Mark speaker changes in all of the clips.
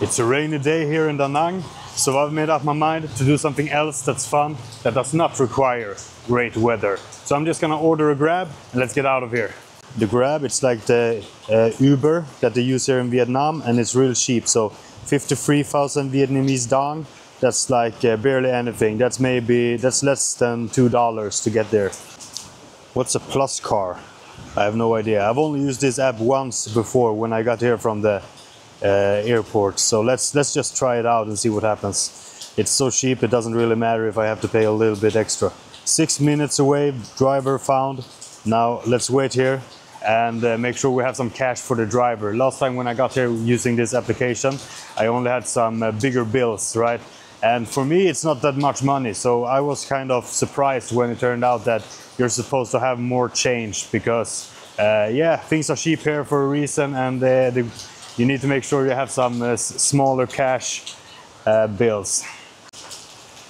Speaker 1: It's a rainy day here in Da Nang, so I've made up my mind to do something else that's fun, that does not require great weather. So I'm just gonna order a Grab and let's get out of here. The Grab, it's like the Uber that they use here in Vietnam, and it's real cheap. So 53,000 Vietnamese dong, that's like barely anything. That's less than $2 to get there. What's a plus car? I have no idea. I've only used this app once before when I got here from the airport. So let's just try it out and see what happens. It's so cheap, it doesn't really matter if I have to pay a little bit extra. 6 minutes away, driver found. Now let's wait here and make sure we have some cash for the driver. Last time when I got here using this application, I only had some bigger bills, right? And for me, it's not that much money. So I was kind of surprised when it turned out that you're supposed to have more change because, yeah, things are cheap here for a reason, and you need to make sure you have some smaller cash bills.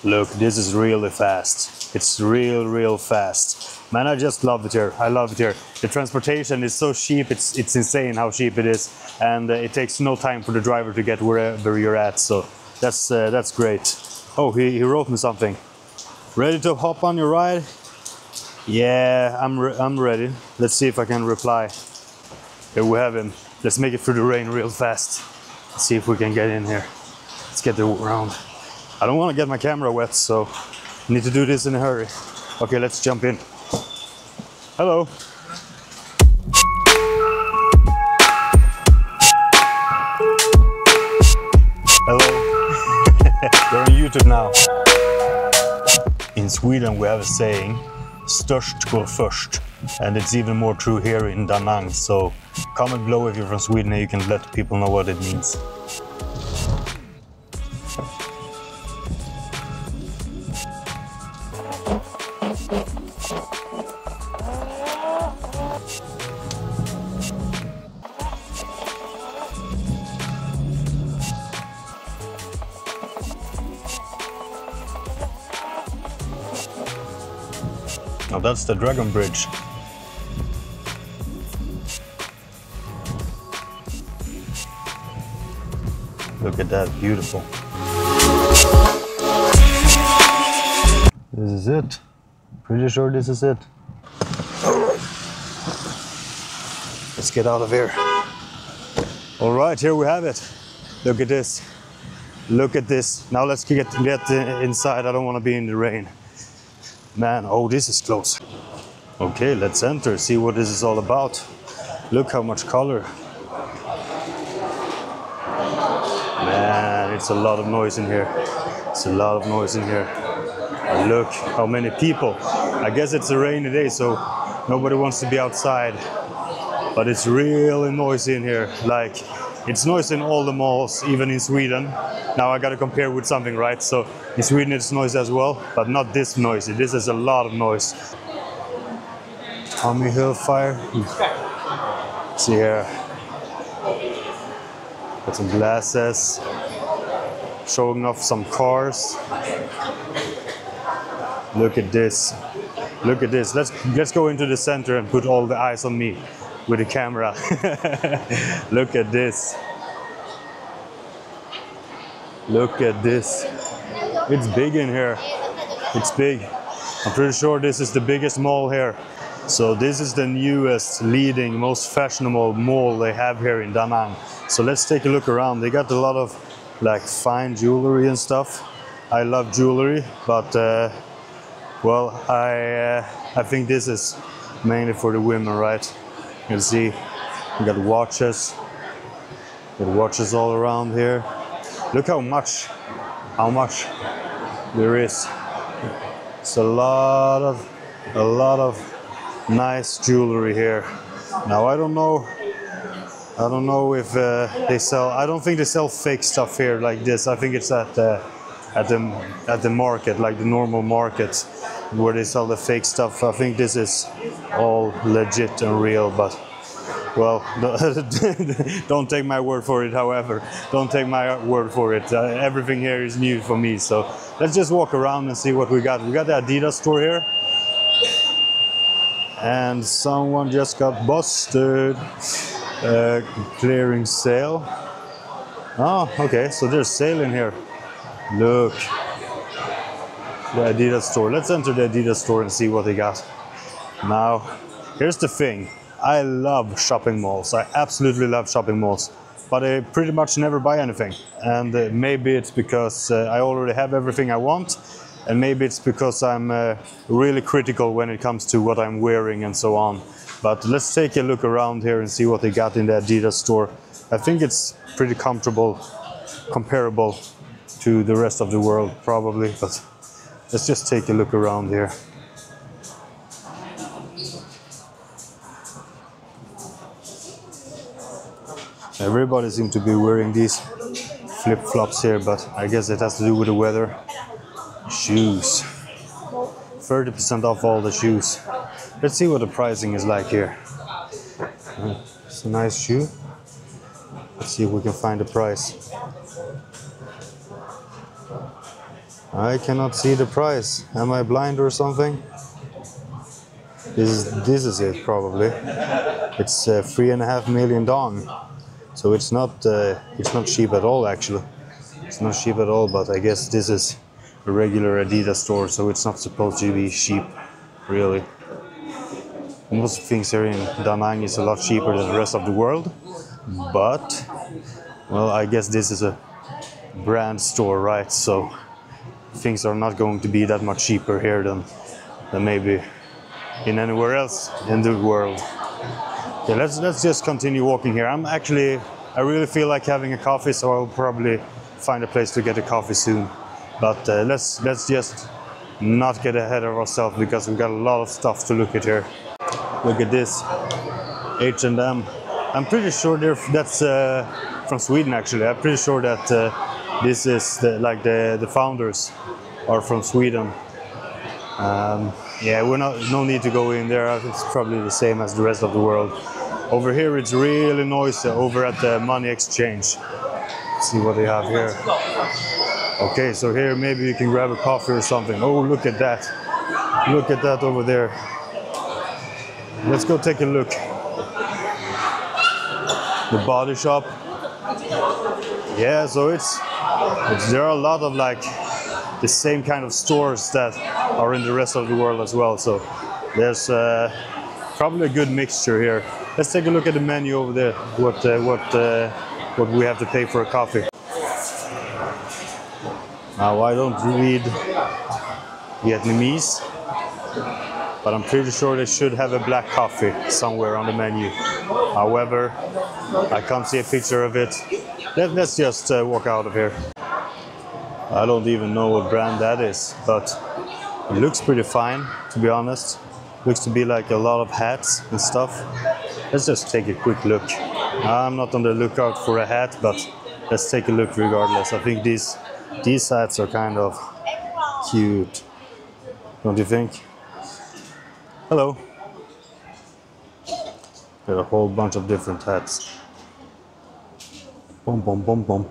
Speaker 1: Look, this is really fast. It's real fast. Man, I just love it here. I love it here. The transportation is so cheap. It's insane how cheap it is, and it takes no time for the driver to get wherever you're at. So that's great. Oh, he wrote me something. Ready to hop on your ride? Yeah, I'm ready. Let's see if I can reply. Here we have him. Let's make it through the rain real fast. Let's see if we can get in here. Let's get around. I don't want to get my camera wet, so I need to do this in a hurry. Okay, let's jump in. Hello. Hello. You're on YouTube now. In Sweden we have a saying, störst går först. And it's even more true here in Da Nang. So comment below if you're from Sweden and you can let people know what it means. Now that's the Dragon Bridge. Look at that, beautiful. This is it. Pretty sure this is it. Let's get out of here. All right, here we have it. Look at this. Look at this. Now let's get inside. I don't want to be in the rain. Man, oh, this is close. Okay, let's enter, see what this is all about. Look how much color. Man, it's a lot of noise in here. It's a lot of noise in here. And look how many people. I guess it's a rainy day, so nobody wants to be outside. But it's really noisy in here. Like, it's noisy in all the malls, even in Sweden. Now I gotta compare with something, right? So in Sweden it's noisy as well, but not this noisy. This is a lot of noise. Tommy Hilfiger. See here. Got some glasses. Showing off some cars. Look at this. Look at this. Let's go into the center and put all the eyes on me with the camera. Look at this. Look at this. It's big in here. It's big. I'm pretty sure this is the biggest mall here. So this is the newest, leading, most fashionable mall they have here in Da Nang. So let's take a look around. They got a lot of like fine jewelry and stuff. I love jewelry, but well, I think this is mainly for the women, right? You can see we got watches. Got watches all around here. Look how much there is. It's a lot of nice jewelry here. Now I don't know if they sell. I don't think they sell fake stuff here like this. I think it's at the market, like the normal market, where they sell the fake stuff. I think this is all legit and real, but well, don't take my word for it. However, don't take my word for it. Everything here is new for me. So let's just walk around and see what we got. We got the Adidas store here, and someone just got busted. Clearing sale. Oh, okay, so there's sale in here. Look. The Adidas store. Let's enter the Adidas store and see what they got. Now, here's the thing. I love shopping malls. I absolutely love shopping malls. But I pretty much never buy anything. And maybe it's because I already have everything I want. And maybe it's because I'm really critical when it comes to what I'm wearing and so on. But let's take a look around here and see what they got in the Adidas store. I think it's pretty comparable to the rest of the world, probably. But let's just take a look around here. Everybody seems to be wearing these flip-flops here, but I guess it has to do with the weather. Shoes. 30% off all the shoes. Let's see what the pricing is like here. It's a nice shoe. Let's see if we can find the price. I cannot see the price. Am I blind or something? This is it, probably. It's 3.5 million dong. So it's not cheap at all, actually. It's not cheap at all, but I guess this is a regular Adidas store, so it's not supposed to be cheap, really. Most things here in Da Nang is a lot cheaper than the rest of the world, but, well, I guess this is a brand store, right? So things are not going to be that much cheaper here than maybe in anywhere else in the world. Okay, let's just continue walking here. I really feel like having a coffee, so I'll probably find a place to get a coffee soon. But let's just not get ahead of ourselves because we've got a lot of stuff to look at here. Look at this, H&M. I'm pretty sure that's from Sweden, actually. I'm pretty sure that this is the founders are from Sweden. Yeah, no need to go in there. It's probably the same as the rest of the world. Over here it's really noisy over at the money exchange. Let's see what they have here. Okay, so here maybe you can grab a coffee or something. Oh, look at that. Look at that over there. Let's go take a look. The body shop. Yeah, so there are a lot of like the same kind of stores that are in the rest of the world as well. So there's probably a good mixture here. Let's take a look at the menu over there. What we have to pay for a coffee. Now I don't read Vietnamese, but I'm pretty sure they should have a black coffee somewhere on the menu. However, I can't see a picture of it. Let's just walk out of here. I don't even know what brand that is, but it looks pretty fine, to be honest. Looks to be like a lot of hats and stuff. Let's just take a quick look. I'm not on the lookout for a hat, but let's take a look regardless. I think these hats are kind of cute. Don't you think? Hello. There are a whole bunch of different hats. Boom, boom, boom, boom.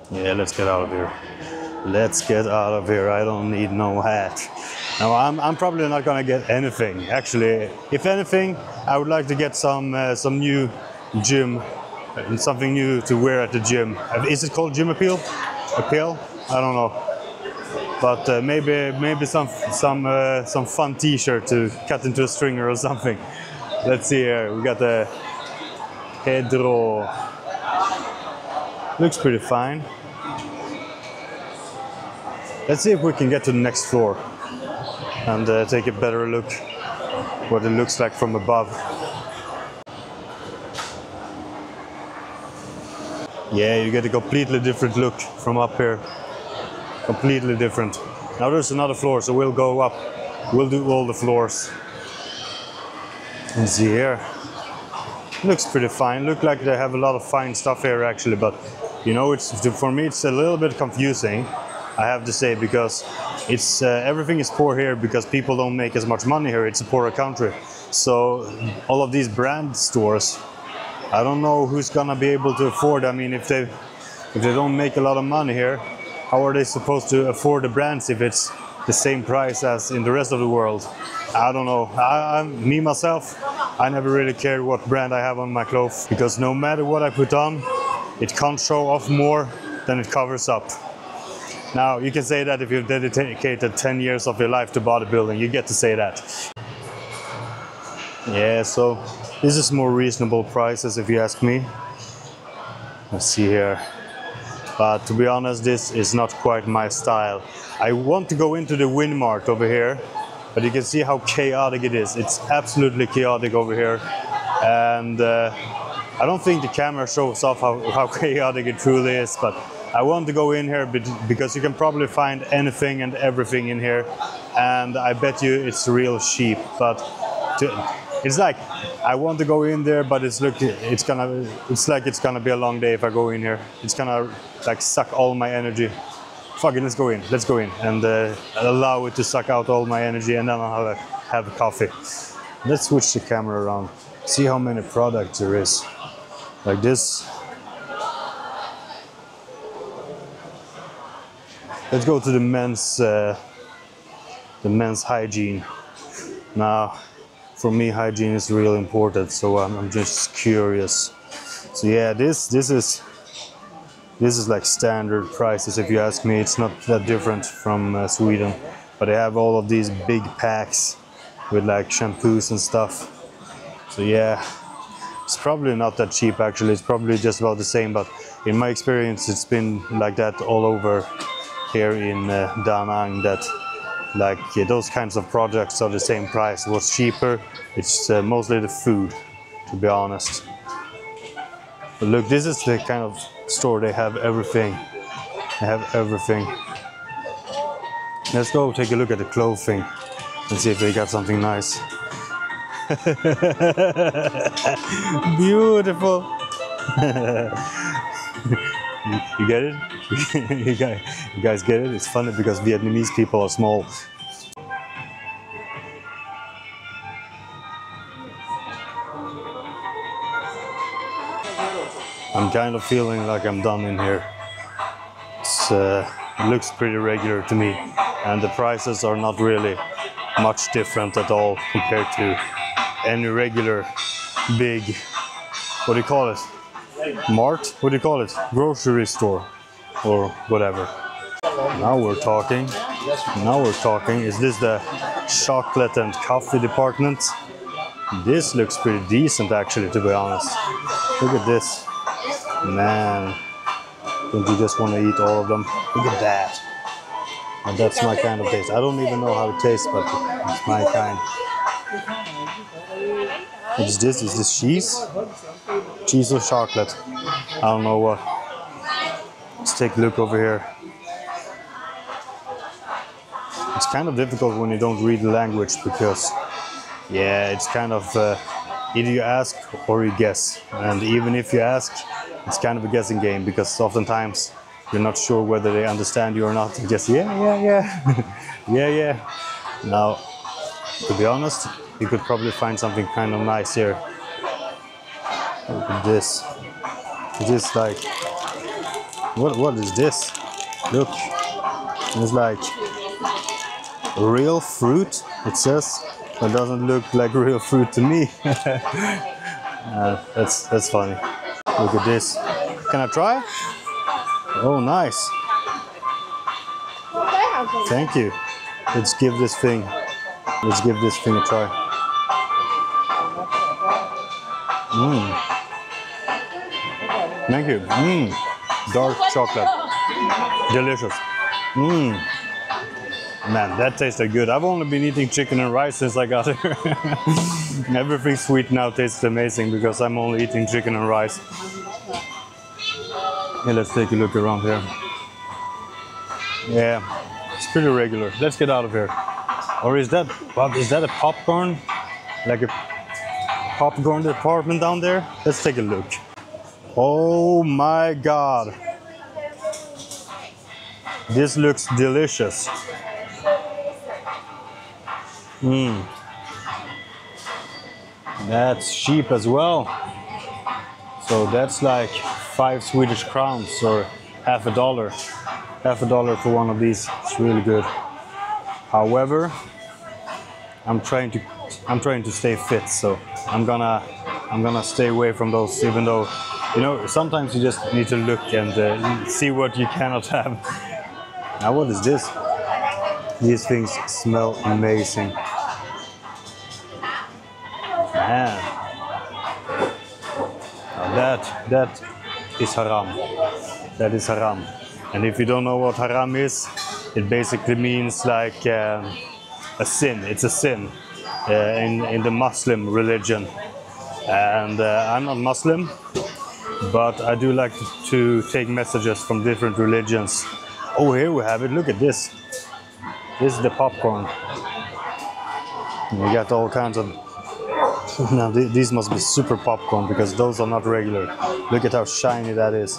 Speaker 1: Yeah, let's get out of here. Let's get out of here. I don't need no hat. Now, I'm probably not gonna get anything. Actually, if anything, I would like to get some new gym, something new to wear at the gym. Is it called gym appeal? Appeal? I don't know. But maybe some fun T-shirt to cut into a stringer or something. Let's see here. We got the Pedro. Looks pretty fine. Let's see if we can get to the next floor and take a better look what it looks like from above. Yeah, you get a completely different look from up here. Completely different. Now there's another floor, so we'll go up. We'll do all the floors. Let's see here. Looks pretty fine. Look like they have a lot of fine stuff here actually, but you know, for me it's a little bit confusing, I have to say, because it's everything is poor here because people don't make as much money here. It's a poorer country. So all of these brand stores, I don't know who's gonna be able to afford. I mean, if they don't make a lot of money here, how are they supposed to afford the brands if it's the same price as in the rest of the world. I don't know. Me myself, I never really cared what brand I have on my clothes, because no matter what I put on, it can't show off more than it covers up. Now, you can say that if you've dedicated 10 years of your life to bodybuilding, you get to say that. Yeah, so this is more reasonable prices if you ask me. Let's see here. But to be honest, this is not quite my style. I want to go into the Winmart over here, but you can see how chaotic it is. It's absolutely chaotic over here. And I don't think the camera shows off how chaotic it truly is, but I want to go in here because you can probably find anything and everything in here. And I bet you it's real cheap, but it's like, I want to go in there, but it's like it's gonna be a long day if I go in here. It's gonna like suck all my energy. Fuck it, let's go in and allow it to suck out all my energy, and then I'll have a coffee. Let's switch the camera around. See how many products there is. Like this. Let's go to the men's hygiene. Now, for me, hygiene is really important, so I'm just curious. So yeah, this is like standard prices if you ask me. It's not that different from Sweden, but they have all of these big packs with like shampoos and stuff. So yeah, it's probably not that cheap actually. It's probably just about the same, but in my experience, it's been like that all over here in Da Nang, that like those kinds of products are the same price. What's cheaper, it's mostly the food, to be honest. But look, this is the kind of store they have everything. They have everything. Let's go take a look at the clothing and see if they got something nice. Beautiful. You get it? You guys get it? It's funny because Vietnamese people are small. I'm kind of feeling like I'm done in here. It looks pretty regular to me, and the prices are not really much different at all compared to any regular big, what do you call it? Mart? What do you call it? Grocery store or whatever. Now we're talking. Now we're talking. Is this the chocolate and coffee department? This looks pretty decent actually, to be honest. Look at this. Man, don't you just want to eat all of them? Look at that. And that's my kind of taste. I don't even know how it tastes, but it's my kind. What is this? Is this cheese? Cheese or chocolate? I don't know what. Let's take a look over here. It's kind of difficult when you don't read the language because, yeah, it's kind of either you ask or you guess. And even if you ask, it's kind of a guessing game because oftentimes you're not sure whether they understand you or not. You just, yeah. yeah. Now, to be honest, you could probably find something kind of nice here. Look at this. It is like, what is this? Look, it's like real fruit, it says. It doesn't look like real fruit to me. That's funny. Look at this. Can I try? Oh, nice. Thank you. Let's give this thing a try. Thank you. Dark chocolate. Delicious. Man, that tasted good. I've only been eating chicken and rice since I got here. Everything sweet now tastes amazing because I'm only eating chicken and rice. Okay, let's take a look around here. Yeah, it's pretty regular. Let's get out of here. Or is that, what, is that a popcorn? Like a popcorn department down there? Let's take a look. Oh my God. This looks delicious. That's cheap as well. So that's like 5 Swedish crowns or $50. $50 for one of these. It's really good. However, I'm trying to stay fit, so I'm gonna stay away from those. Even though, you know, sometimes you just need to look and see what you cannot have. Now, what is this? These things smell amazing. Man, now that is haram. That is haram. And if you don't know what haram is, it basically means like a sin. It's a sin in the Muslim religion. And I'm not Muslim, but I do like to take messages from different religions. Oh, here we have it. Look at this. This is the popcorn. We got all kinds of... Now these must be super popcorn because those are not regular. Look at how shiny that is.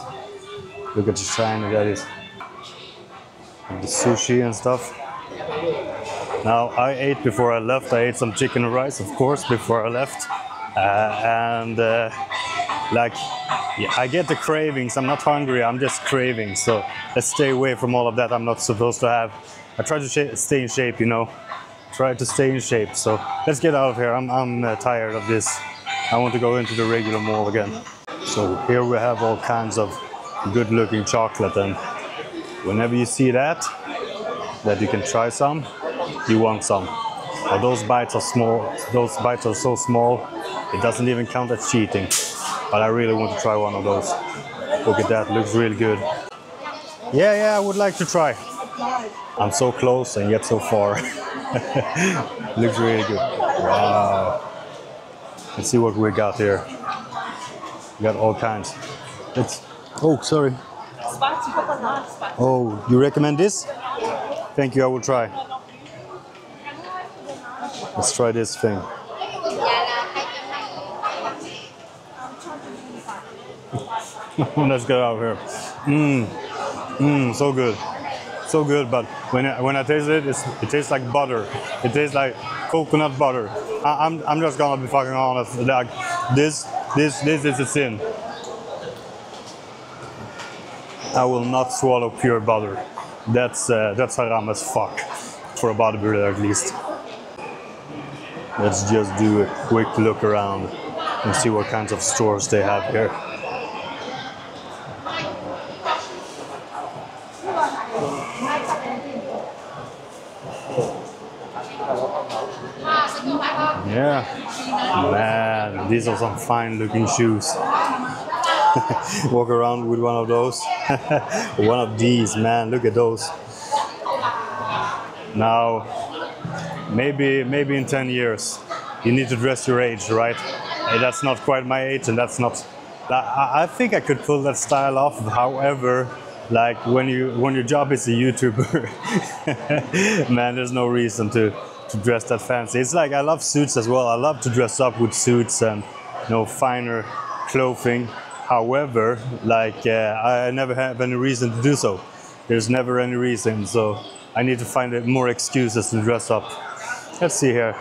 Speaker 1: Look at how shiny that is. And the sushi and stuff. Now I ate before I left. I ate some chicken and rice, of course, before I left. Like, yeah, I get the cravings. I'm not hungry. I'm just craving. So let's stay away from all of that. I'm not supposed to have. I try to stay in shape, you know. Try to stay in shape. So let's get out of here. I'm tired of this. I want to go into the regular mall again. So here we have all kinds of good-looking chocolate, and whenever you see that you can try some, you want some. Now, those bites are small. Those bites are so small, it doesn't even count as cheating. But I really want to try one of those. Look at that. Looks really good. Yeah, I would like to try. I'm so close and yet so far. Looks really good. Wow. Let's see what we got here. We got all kinds. Oh, sorry. Oh, you recommend this? Thank you, I will try. Let's try this thing. Let's get out of here. So good. So good, but when I taste it, it tastes like butter. It tastes like coconut butter. I'm just gonna be fucking honest. Like this is a sin. I will not swallow pure butter. That's haram as fuck for a bodybuilder at least. Let's just do a quick look around and see what kinds of stores they have here. Yeah, man, these are some fine looking shoes. Walk around with one of those. One of these, man, look at those. Now, maybe in 10 years, you need to dress your age, right? Hey, that's not quite my age, and that's not... I think I could pull that style off, however, like when your job is a YouTuber, man, there's no reason to dress that fancy. It's like I love suits as well. I love to dress up with suits and, you know, finer clothing. However, like I never have any reason to do so. There's never any reason, so I need to find more excuses to dress up. Let's see here.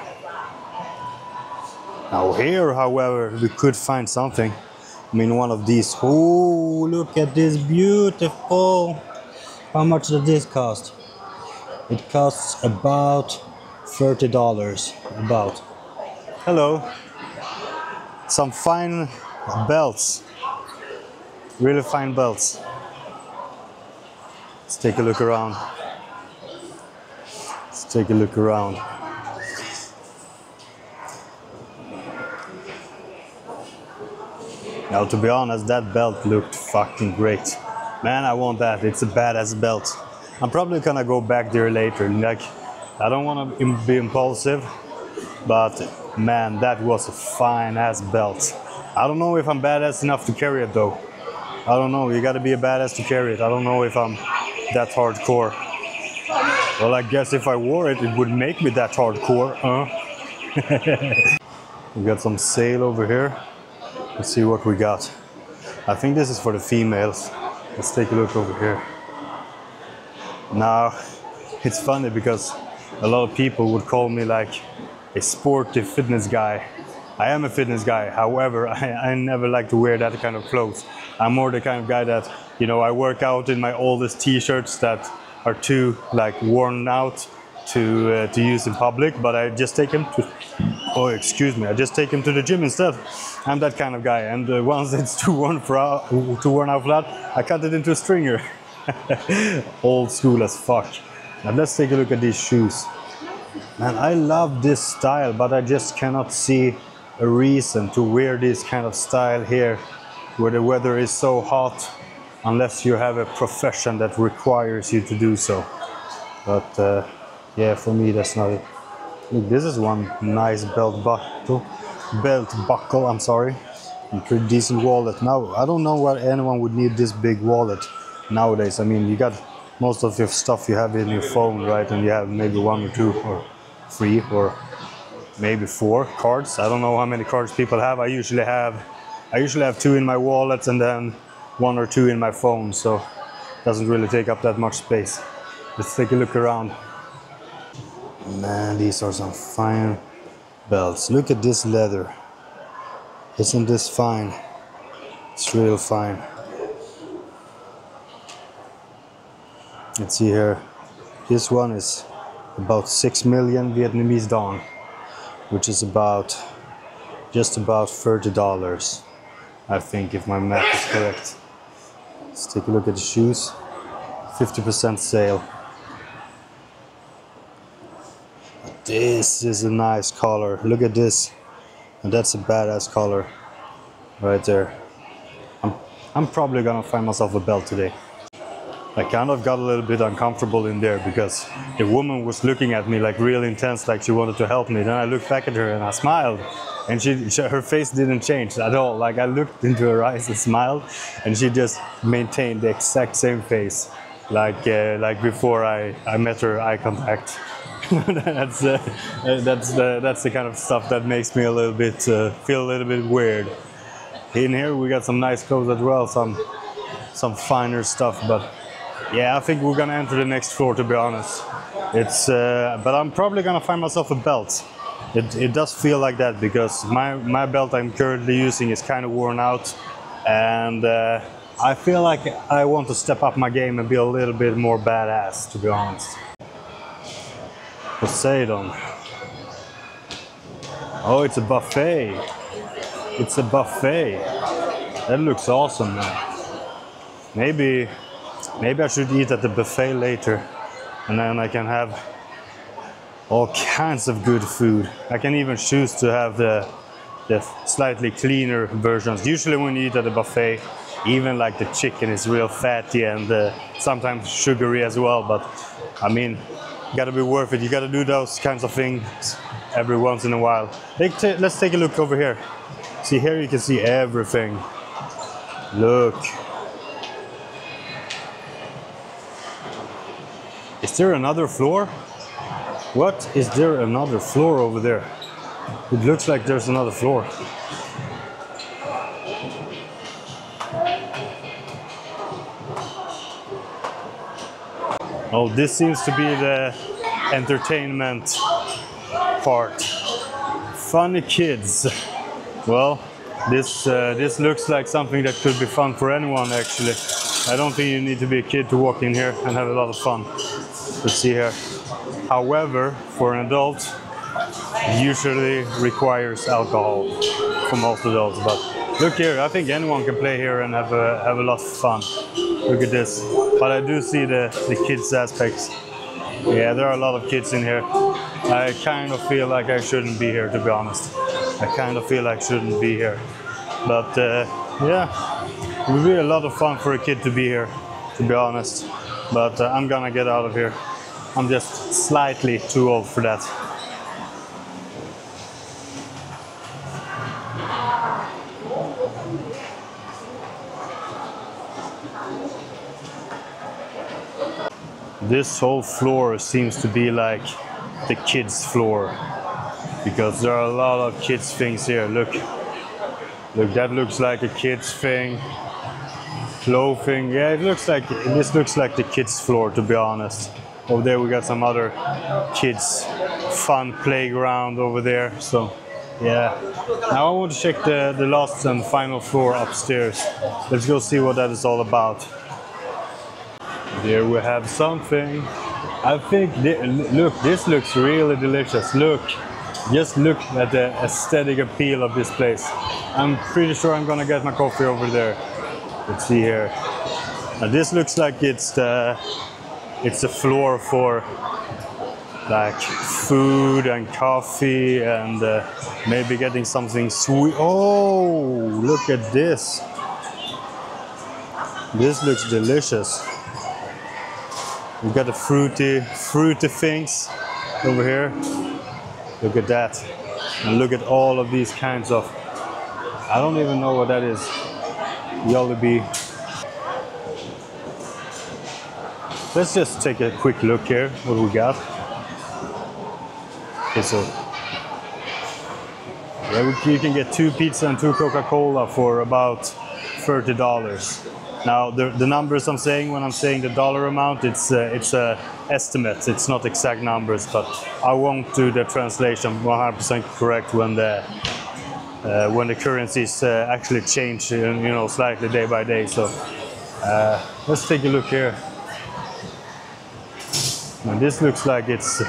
Speaker 1: Now here, however, we could find something. I mean, one of these. Oh, look at this, beautiful. How much does this cost? It costs about $30. About. Hello. Some fine belts. Really fine belts. Let's take a look around. Let's take a look around. Now, to be honest, that belt looked fucking great. Man, I want that. It's a badass belt. I'm probably gonna go back there later. Like, I don't want to be impulsive, but man, that was a fine ass belt. I don't know if I'm badass enough to carry it though. I don't know. You gotta be a badass to carry it. I don't know if I'm that hardcore. Well, I guess if I wore it, it would make me that hardcore. We got some sale over here. Let's see what we got. I think this is for the females. Let's take a look over here. Now, it's funny because a lot of people would call me like a sporty fitness guy. I am a fitness guy, however, I never like to wear that kind of clothes. I'm more the kind of guy that, you know, I work out in my oldest t-shirts that are too like worn out to use in public, but I just take him to, oh excuse me, I just take him to the gym instead. I'm that kind of guy, and once it's too worn out for that, I cut it into a stringer. Old school as fuck. Now let's take a look at these shoes. Man, I love this style, but I just cannot see a reason to wear this kind of style here where the weather is so hot, unless you have a profession that requires you to do so. But yeah, for me that's not it. Look, this is one nice belt buckle, I'm sorry. A pretty decent wallet. Now, I don't know why anyone would need this big wallet nowadays. I mean, you got most of your stuff you have in your phone, right? And you have maybe 1 or 2 or 3 or maybe 4 cards. I don't know how many cards people have. I usually have 2 in my wallet and then 1 or 2 in my phone, so it doesn't really take up that much space. Let's take a look around. Man, these are some fine belts. Look at this leather. Isn't this fine? It's real fine. Let's see here. This one is about 6 million Vietnamese dong, which is just about $30, I think, if my math is correct. Let's take a look at the shoes. 50% sale. This is a nice color. Look at this. And that's a badass color right there. I'm probably gonna find myself a belt today. I kind of got a little bit uncomfortable in there because the woman was looking at me like real intense, like she wanted to help me. Then I looked back at her and I smiled, and her face didn't change at all. Like I looked into her eyes and smiled, and she just maintained the exact same face, like before I met her eye contact. That's the kind of stuff that makes me a little bit feel a little bit weird. In here we got some nice clothes as well, some finer stuff, but yeah, I think we're gonna enter the next floor, to be honest. But I'm probably gonna find myself a belt. It does feel like that because my belt I'm currently using is kind of worn out, and I feel like I want to step up my game and be a little bit more badass, to be honest. Poseidon. Oh, it's a buffet. It's a buffet. That looks awesome, man. Maybe I should eat at the buffet later, and then I can have all kinds of good food. I can even choose to have the slightly cleaner versions. Usually when you eat at a buffet, even like the chicken is real fatty and sometimes sugary as well, but I mean, gotta be worth it. You gotta do those kinds of things every once in a while. Let's take a look over here. See, here you can see everything. Look. Is there another floor? What? Is there another floor over there? It looks like there's another floor. Oh, this seems to be the entertainment part. Funny kids. Well, this looks like something that could be fun for anyone, actually. I don't think you need to be a kid to walk in here and have a lot of fun. Let's see here. However, for an adult, it usually requires alcohol for most adults. But look here, I think anyone can play here and have a lot of fun. Look at this. But I do see the kids aspects. Yeah, there are a lot of kids in here. I kind of feel like I shouldn't be here, to be honest. I kind of feel like I shouldn't be here. But yeah, it would be a lot of fun for a kid to be here, to be honest. But I'm gonna get out of here. I'm just slightly too old for that. This whole floor seems to be like the kids' floor, because there are a lot of kids things here. Look, that looks like a kids thing. Clothing, yeah, this looks like the kids' floor, to be honest. Over there we got some other kids' fun playground over there. So yeah, now I want to check the last and final floor upstairs. Let's go see what that is all about. There we have something. I think, look, this looks really delicious. Look, just look at the aesthetic appeal of this place. I'm pretty sure I'm gonna get my coffee over there. Let's see here. Now this looks like it's the floor for like food and coffee and maybe getting something sweet. Oh, look at this. This looks delicious. We've got the fruity things over here. Look at that. And look at all of these kinds of, I don't even know what that is. Jollibee. Let's just take a quick look here, what we got. Okay, so yeah, you can get 2 pizza and 2 Coca-Cola for about $30. Now, the numbers I'm saying when I'm saying the dollar amount, it's estimates. It's not exact numbers, but I won't do the translation 100% correct when the currencies actually change, you know, slightly day by day. So let's take a look here. Now, this looks like it's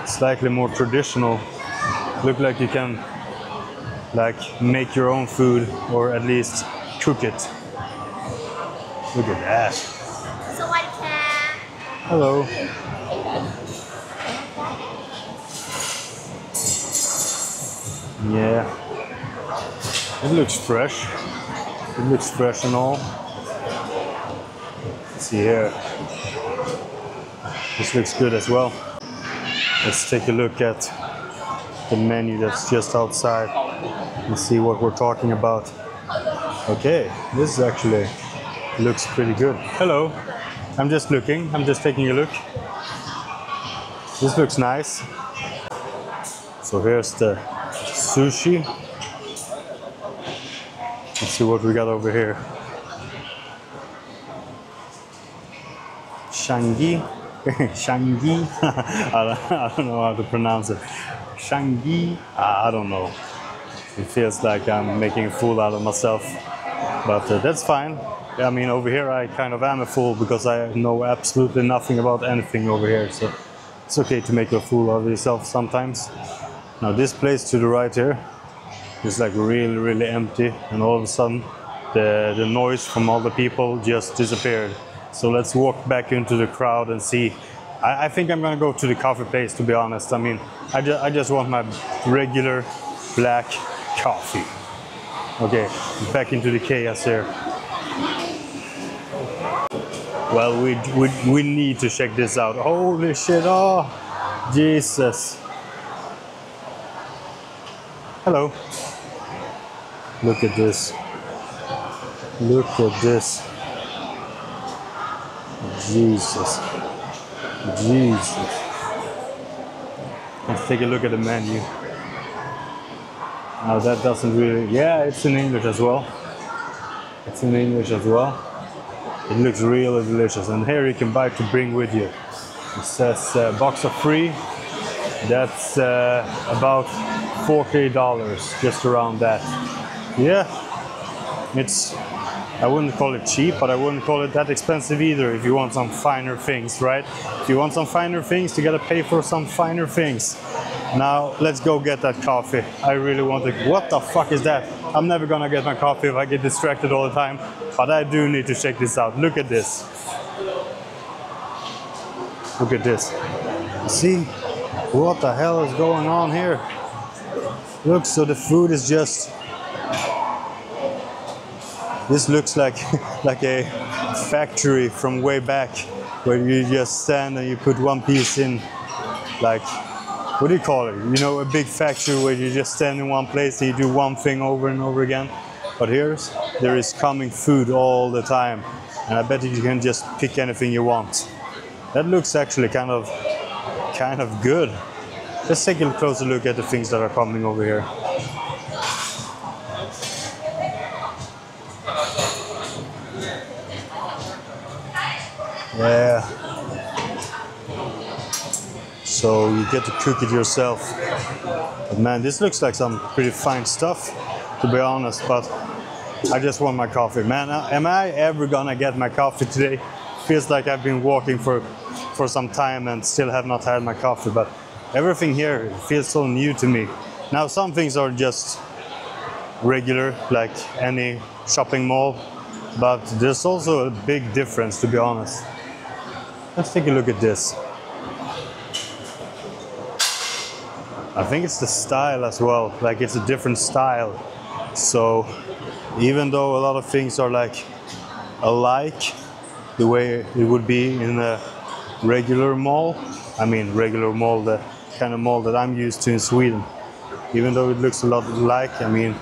Speaker 1: slightly more traditional. Look like you can like make your own food or at least cook it. Look at that. Hello. Yeah. It looks fresh. It looks fresh and all. Let's see here. This looks good as well. Let's take a look at the menu that's just outside and see what we're talking about. Okay, this actually looks pretty good. Hello. I'm just looking. I'm just taking a look. This looks nice. So here's the sushi. Let's see what we got over here. Shangi. Shangi. I don't know how to pronounce it. Shangi. I don't know. It feels like I'm making a fool out of myself. But that's fine. I mean, over here I kind of am a fool because I know absolutely nothing about anything over here. So it's okay to make a fool of yourself sometimes. Now this place to the right here is like really, really empty. And all of a sudden the noise from all the people just disappeared. So let's walk back into the crowd and see. I think I'm gonna go to the coffee place, to be honest. I mean, I just want my regular black coffee. Okay, back into the chaos here. Well, we need to check this out. Holy shit, oh, Jesus. Hello. Look at this. Look at this. Jesus. Jesus. Let's take a look at the menu. Now that doesn't really, yeah, it's in English as well. It's in English as well. It looks really delicious. And here you can buy to bring with you. It says box of 3. That's about $40, just around that. Yeah, it's, I wouldn't call it cheap, but I wouldn't call it that expensive either if you want some finer things, right? If you want some finer things, you gotta pay for some finer things. Now, let's go get that coffee. I really want to, what the fuck is that? I'm never gonna get my coffee if I get distracted all the time, but I do need to check this out. Look at this. Look at this. See? What the hell is going on here? Look, so the food is just, this looks like like a factory from way back where you just stand and you put one piece in, like, what do you call it? You know, a big factory where you just stand in one place and you do one thing over and over again. But there is coming food all the time, and I bet you can just pick anything you want. That looks actually kind of good. Let's take a closer look at the things that are coming over here. Yeah. So you get to cook it yourself. But man, this looks like some pretty fine stuff, to be honest, but I just want my coffee. Man, am I ever gonna get my coffee today? feels like I've been walking for some time and still have not had my coffee, but everything here feels so new to me. Now some things are just regular, like any shopping mall, but there's also a big difference, to be honest. Let's take a look at this. I think it's the style as well, like it's a different style. So even though a lot of things are like alike, the way it would be in a regular mall, I mean regular mall, the kind of mall that I'm used to in Sweden, even though it looks a lot alike, I mean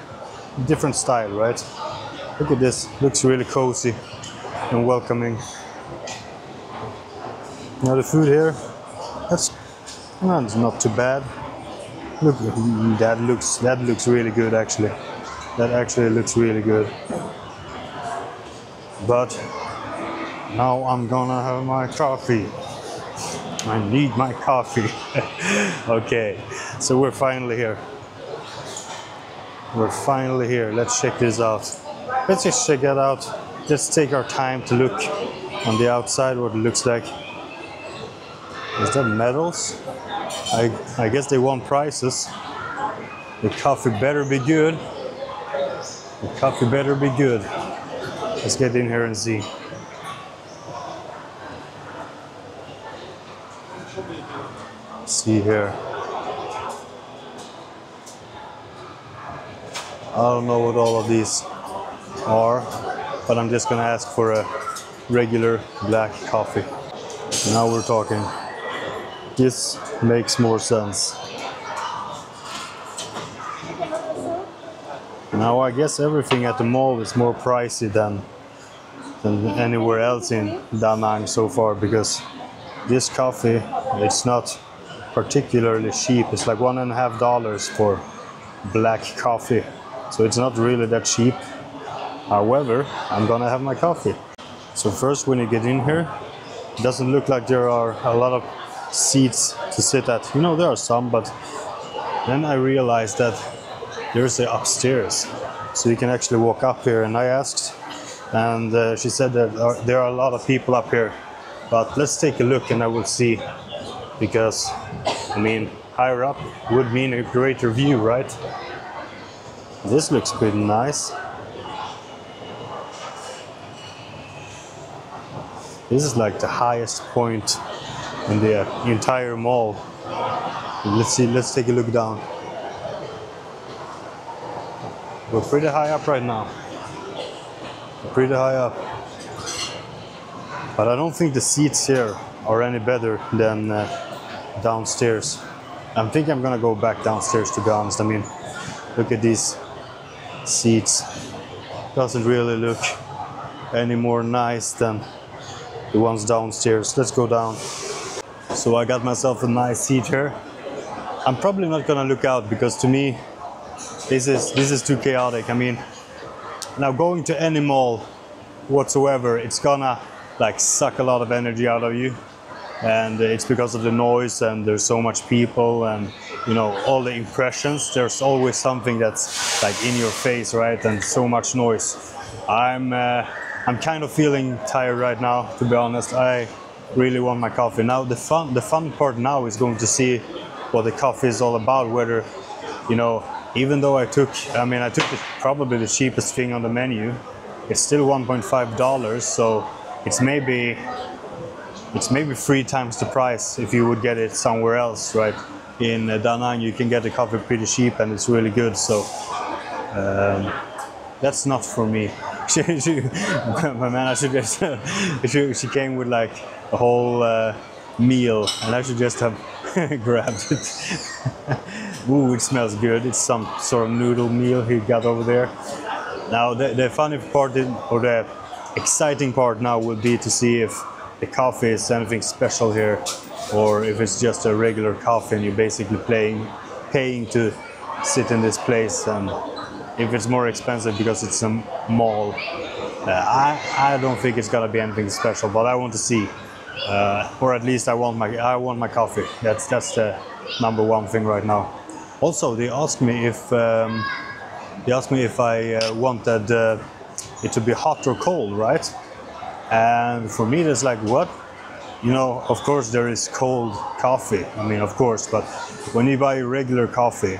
Speaker 1: different style, right? Look at this, looks really cozy and welcoming. Now the food here, that's not too bad. Look, that looks really good actually. That actually looks really good. But now I'm gonna have my coffee. I need my coffee. Okay, so we're finally here. We're finally here. Let's check this out. Let's just check it out. Let's take our time to look on the outside what it looks like. Is that medals? I guess they won prizes. The coffee better be good. The coffee better be good. Let's get in here and see. See here. I don't know what all of these are, but I'm just gonna ask for a regular black coffee. Now we're talking. This makes more sense. Now I guess everything at the mall is more pricey than anywhere else in Da Nang so far, because this coffee, it's not particularly cheap. It's like $1.50 for black coffee. So it's not really that cheap. However, I'm gonna have my coffee. So first, when you get in here, it doesn't look like there are a lot of seats to sit at. You know, there are some, but then I realized that there's the upstairs. So you can actually walk up here, and I asked, and she said that there are a lot of people up here. But let's take a look and I will see, because, I mean, higher up would mean a greater view, right? This looks pretty nice. This is like the highest point in the entire mall. Let's see, let's take a look down. We're pretty high up right now. Pretty high up. But I don't think the seats here are any better than downstairs. I think I'm gonna go back downstairs, to be honest. I mean, look at these seats. Doesn't really look any more nice than the ones downstairs. Let's go down. So I got myself a nice seat here. I'm probably not gonna look out, because to me this is too chaotic. I mean, now going to any mall whatsoever, it's gonna like suck a lot of energy out of you, and it's because of the noise, and there's so much people, and you know, all the impressions. There's always something that's like in your face, right? And so much noise. I'm kind of feeling tired right now, to be honest. I really want my coffee. Now the fun part now is going to see what the coffee is all about. Whether, you know, even though I took probably the cheapest thing on the menu, it's still $1.5, so it's maybe 3 times the price if you would get it somewhere else, right? In Da Nang you can get the coffee pretty cheap and it's really good, so that's not for me. My manager just she came with like a whole meal, and I should just have grabbed it. Ooh, it smells good. It's some sort of noodle meal he got over there. Now the funny part, or the exciting part now, will be to see if the coffee is anything special here, or if it's just a regular coffee and you're basically paying to sit in this place, and if it's more expensive because it's a mall. I don't think it's gonna be anything special, but I want to see, or at least I want my coffee. That's the number one thing right now. Also, they asked me if I wanted it to be hot or cold, right? And for me, it's like, what? You know, of course there is cold coffee. I mean, of course, but when you buy regular coffee,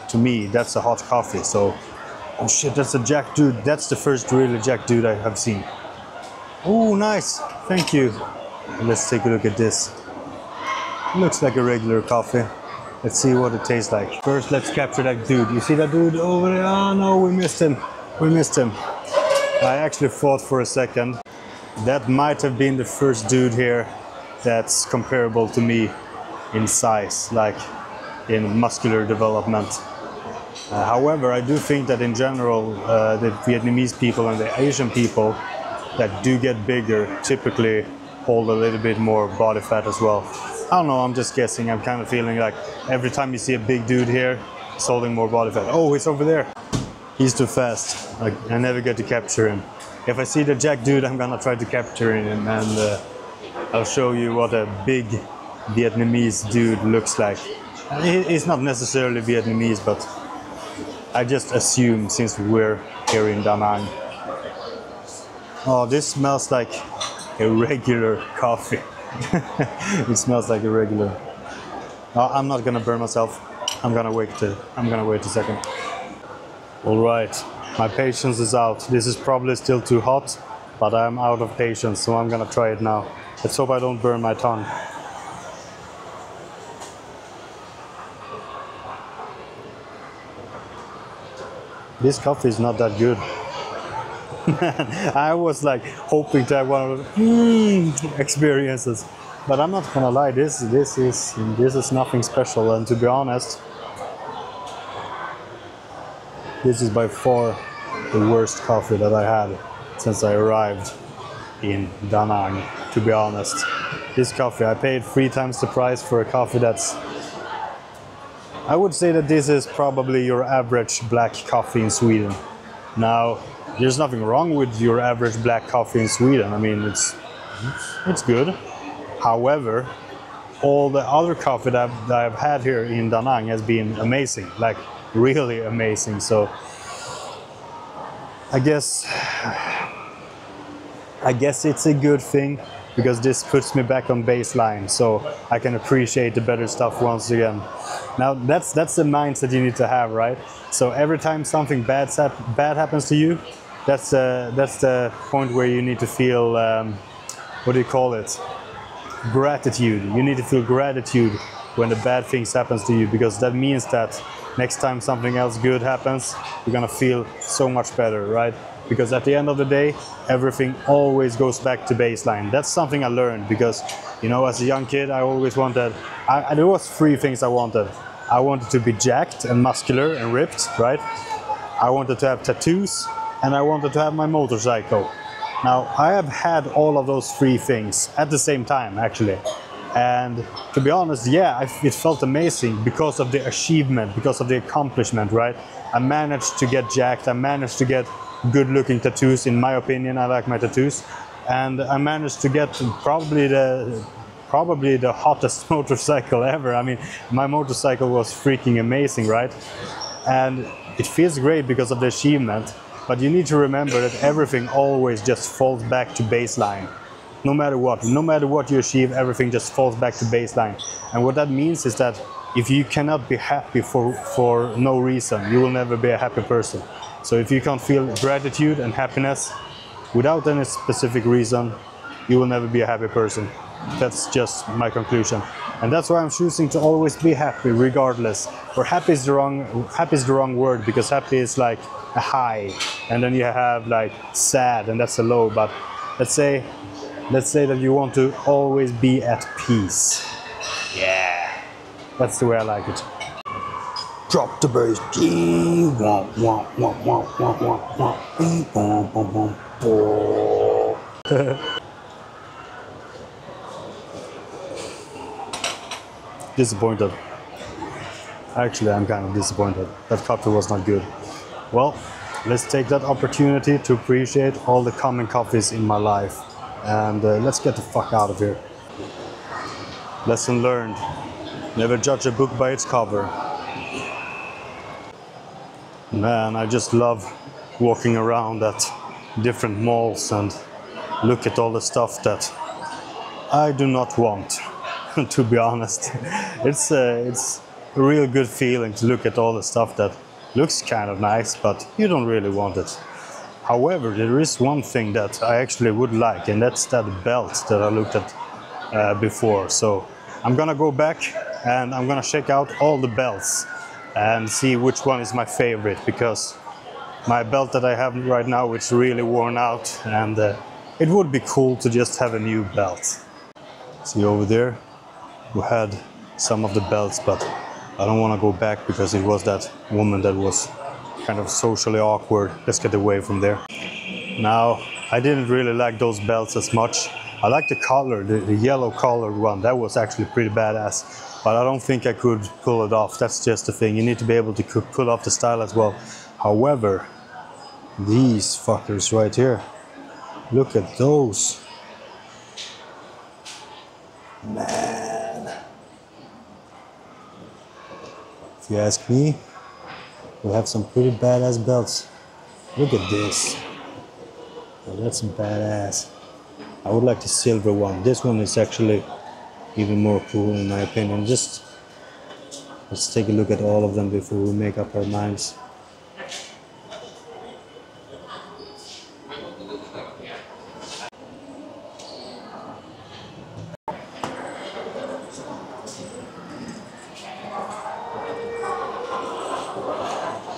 Speaker 1: to me, that's a hot coffee. So, oh shit, that's a Jack Dude. That's the first really Jack Dude I have seen. Oh, nice. Thank you. Let's take a look at this. Looks like a regular coffee. Let's see what it tastes like. First, let's capture that dude. You see that dude over there? Oh no, we missed him. We missed him. I actually thought for a second that might have been the first dude here that's comparable to me in size, like in muscular development. However, I do think that in general, the Vietnamese people and the Asian people that do get bigger typically hold a little bit more body fat as well. I don't know, I'm just guessing. I'm kind of feeling like every time you see a big dude here, he's holding more body fat. Oh, he's over there. He's too fast. I never get to capture him. If I see the Jack Dude, I'm gonna try to capture him, and I'll show you what a big Vietnamese dude looks like. He's not necessarily Vietnamese, but I just assume since we're here in Da Nang. Oh, this smells like a regular coffee. It smells like a regular. Oh, I'm not gonna burn myself. I'm gonna wait a second. All right, my patience is out. This is probably still too hot, but I'm out of patience, so I'm gonna try it now. Let's hope I don't burn my tongue. This coffee is not that good. I was like hoping to have one of those experiences, but I'm not gonna lie. This is nothing special, and to be honest, this is by far the worst coffee that I had since I arrived in Da Nang. To be honest, this coffee, I paid 3 times the price for a coffee that's. I would say that this is probably your average black coffee in Sweden. Now, there's nothing wrong with your average black coffee in Sweden. I mean, it's good. However, all the other coffee that I've had here in Da Nang has been amazing, like really amazing. So I guess it's a good thing, because this puts me back on baseline, so I can appreciate the better stuff once again. Now that's the mindset you need to have, right? So every time something bad happens to you, that's the point where you need to feel what do you call it? Gratitude. You need to feel gratitude when the bad things happens to you, because that means that next time something else good happens, you're gonna feel so much better, right? Because at the end of the day, everything always goes back to baseline. That's something I learned, because, you know, as a young kid, I always wanted, there was 3 things I wanted. I wanted to be jacked and muscular and ripped, right? I wanted to have tattoos, and I wanted to have my motorcycle. Now, I have had all of those 3 things at the same time, actually. And to be honest, yeah, it felt amazing because of the achievement, because of the accomplishment, right? I managed to get jacked, I managed to get good-looking tattoos. In my opinion, I like my tattoos, and I managed to get probably the hottest motorcycle ever. I mean, my motorcycle was freaking amazing, right? And it feels great because of the achievement, but you need to remember that everything always just falls back to baseline. No matter what you achieve, everything just falls back to baseline. And what that means is that if you cannot be happy for no reason, you will never be a happy person. So if you can't feel gratitude and happiness without any specific reason, you will never be a happy person. That's just my conclusion. And that's why I'm choosing to always be happy regardless. Or happy is the wrong word, because happy is like a high, and then you have like sad, and that's a low. But let's say that you want to always be at peace. Yeah, that's the way I like it. Drop the bass. Disappointed. Actually, I'm kind of disappointed. That coffee was not good. Well, let's take that opportunity to appreciate all the common coffees in my life. And let's get the fuck out of here. Lesson learned. Never judge a book by its cover. Man, I just love walking around at different malls and look at all the stuff that I do not want, to be honest. It's a real good feeling to look at all the stuff that looks kind of nice, but you don't really want it. However, there is one thing that I actually would like, and that's that belt that I looked at before. So I'm gonna go back and I'm gonna check out all the belts and see which one is my favorite, because my belt that I have right now is really worn out, and it would be cool to just have a new belt. See over there, we had some of the belts, but I don't want to go back because it was that woman that was kind of socially awkward. Let's get away from there. Now, I didn't really like those belts as much. I like the color, the yellow colored one. That was actually pretty badass, but I don't think I could pull it off. That's just the thing. You need to be able to pull off the style as well. However, these fuckers right here, look at those. Man. If you ask me, we have some pretty badass belts. Look at this. Oh, that's badass. I would like the silver one. This one is actually even more cool in my opinion. Let's take a look at all of them before we make up our minds.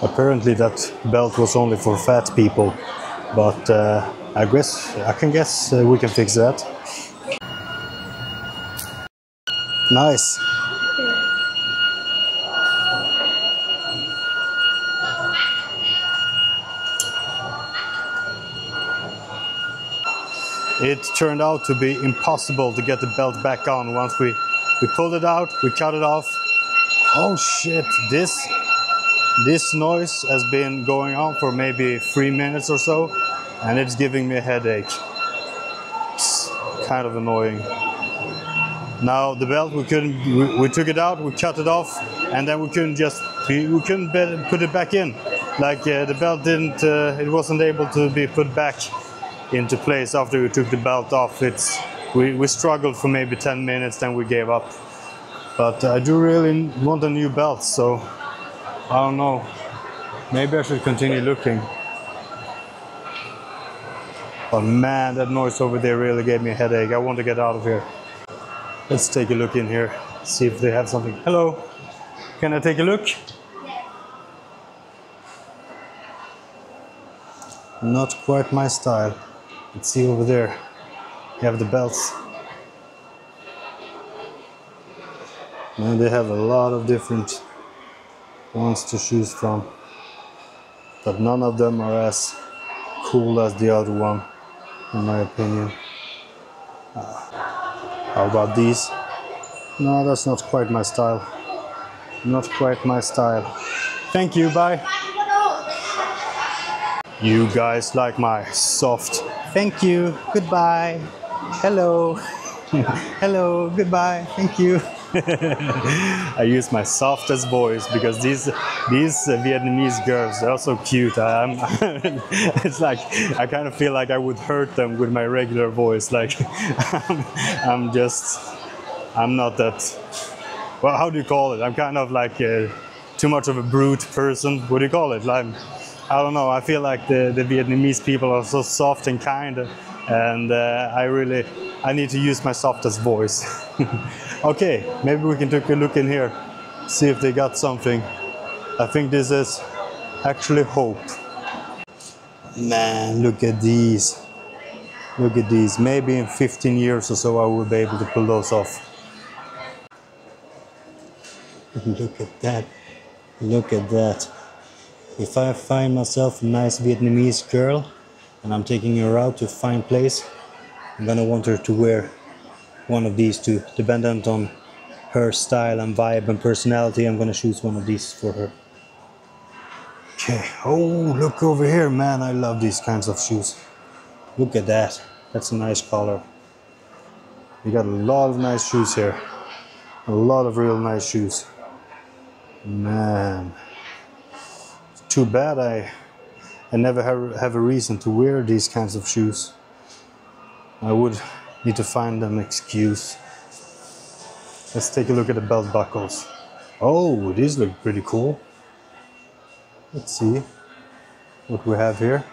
Speaker 1: Apparently that belt was only for fat people, but I can guess we can fix that. Nice. It turned out to be impossible to get the belt back on once we pulled it out, we cut it off. Oh shit, this noise has been going on for maybe 3 minutes or so, and it's giving me a headache. It's kind of annoying. Now the belt, we took it out, we cut it off, and then we couldn't put it back in. Like the belt it wasn't able to be put back into place after we took the belt off. We struggled for maybe 10 minutes, then we gave up. But I do really want a new belt, so I don't know. Maybe I should continue looking. But man, that noise over there really gave me a headache. I want to get out of here. Let's take a look in here, see if they have something. Hello, can I take a look? Not quite my style. Let's see over there. You have the belts. And they have a lot of different ones to choose from, but none of them are as cool as the other one, in my opinion. How about these? No, that's not quite my style. Not quite my style. Thank you, bye. You guys like my soft thank you, goodbye, hello, hello, goodbye, thank you. I use my softest voice because these Vietnamese girls, they're so cute. It's like I kind of feel like I would hurt them with my regular voice. Like I'm not that. Well, how do you call it? I'm kind of like too much of a brute person. What do you call it? Like, I don't know. I feel like the Vietnamese people are so soft and kind, and I need to use my softest voice. Okay, maybe we can take a look in here, see if they got something. I think this is actually Hope. Man, look at these. Look at these. Maybe in 15 years or so I will be able to pull those off. Look at that. Look at that. If I find myself a nice Vietnamese girl and I'm taking her out to a fine place, I'm gonna want her to wear one of these two. Dependent on her style and vibe and personality, I'm gonna choose one of these for her. Okay, oh, look over here, man. I love these kinds of shoes. Look at that. That's a nice color. You got a lot of nice shoes here. A lot of real nice shoes. Man. Too bad I never have a reason to wear these kinds of shoes. I would need to find an excuse. Let's take a look at the belt buckles. Oh, these look pretty cool. Let's see what we have here.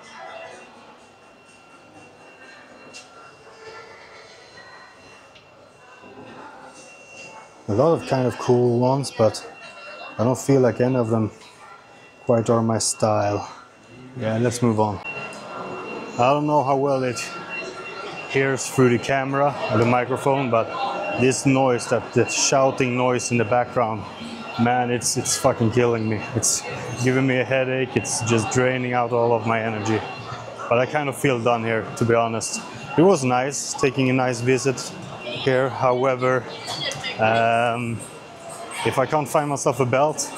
Speaker 1: A lot of kind of cool ones, but I don't feel like any of them quite are my style. Yeah, let's move on. I don't know how well it hears through the camera or the microphone, but this noise, the shouting noise in the background, man, it's fucking killing me. It's giving me a headache. It's just draining out all of my energy. But I kind of feel done here, to be honest. It was nice taking a nice visit here. However, if I can't find myself a belt,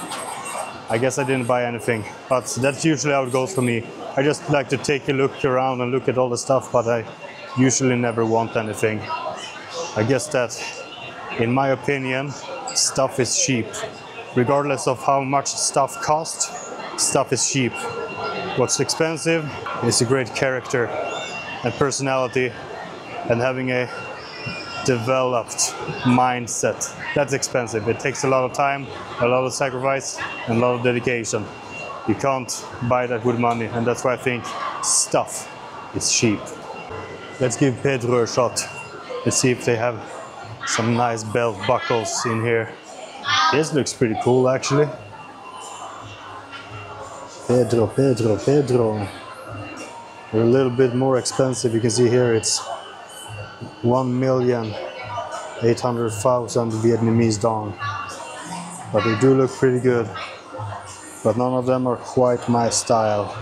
Speaker 1: I guess I didn't buy anything. But that's usually how it goes for me. I just like to take a look around and look at all the stuff, but I usually never want anything. I guess that, in my opinion, stuff is cheap. Regardless of how much stuff costs, stuff is cheap. What's expensive is a great character and personality and having a developed mindset. That's expensive. It takes a lot of time, a lot of sacrifice, and a lot of dedication. You can't buy that with money, and that's why I think stuff is cheap. Let's give Pedro a shot. Let's see if they have some nice belt buckles in here. This looks pretty cool, actually. Pedro. They're a little bit more expensive. You can see here it's 1,800,000 Vietnamese dong. But they do look pretty good. But none of them are quite my style.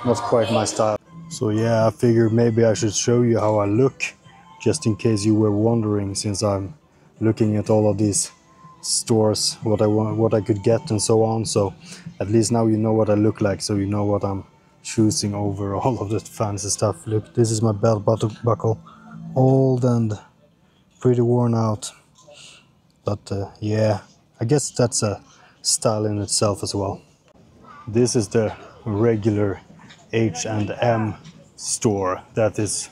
Speaker 1: Not quite my style. So yeah, I figured maybe I should show you how I look, just in case you were wondering, since I'm looking at all of these stores, what I want, what I could get and so on. So at least now you know what I look like, so you know what I'm choosing over all of the fancy stuff. Look, this is my belt buckle, old and pretty worn out. But yeah, I guess that's a style in itself as well. This is the regular H&M store that is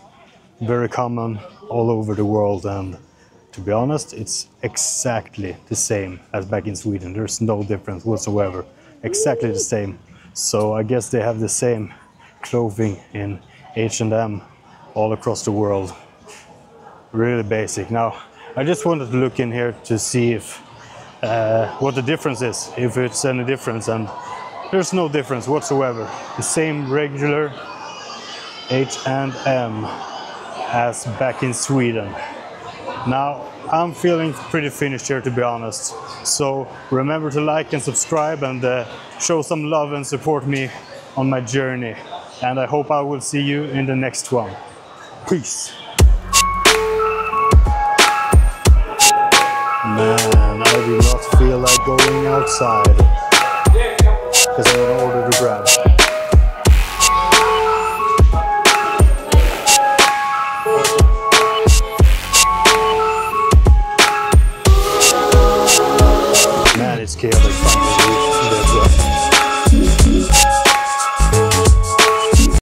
Speaker 1: very common all over the world, and to be honest, it's exactly the same as back in Sweden. There's no difference whatsoever. Exactly the same. So I guess they have the same clothing in H&M all across the world. Really basic. Now, I just wanted to look in here to see if what the difference is, if it's any difference, and there's no difference whatsoever. The same regular H&M as back in Sweden. Now, I'm feeling pretty finished here, to be honest. So remember to like and subscribe and show some love and support me on my journey. And I hope I will see you in the next one. Peace. Man, I do not feel like going outside because I'm gonna order the grab.